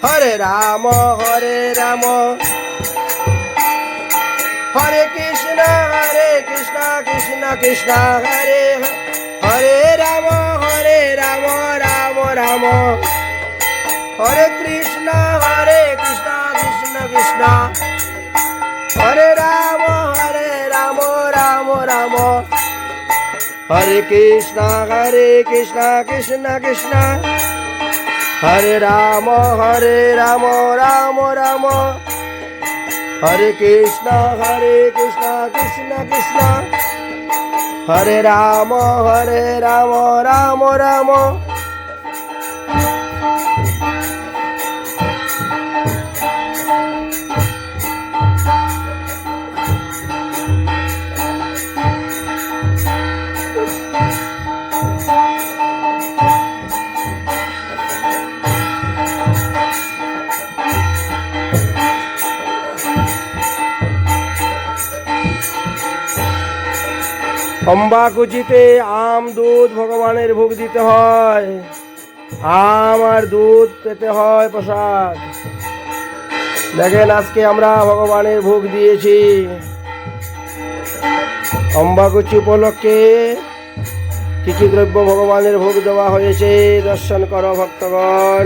হরে রাম হরে কৃষ্ণ কৃষ্ণ কৃষ্ণ হরে হরে রাম রাম রাম হরে কৃষ্ণ কৃষ্ণ কৃষ্ণ হরে রাম রাম রাম হরে কৃষ্ণ কৃষ্ণ কৃষ্ণ হরে রাম রাম রাম হরে কৃষ্ণ কৃষ্ণ কৃষ্ণ হরে রাম রাম রাম অম্বাকুচিতে আম দুধ ভগবানের ভোগ দিতে হয়, আম আর দুধ পেতে হয় প্রসাদ। দেখেন আজকে আমরা ভগবানের ভোগ দিয়েছি। অম্বাকুচি উপলক্ষে কি কি দ্রব্য ভগবানের ভোগ দেওয়া হয়েছে দর্শন করো ভক্তগণ।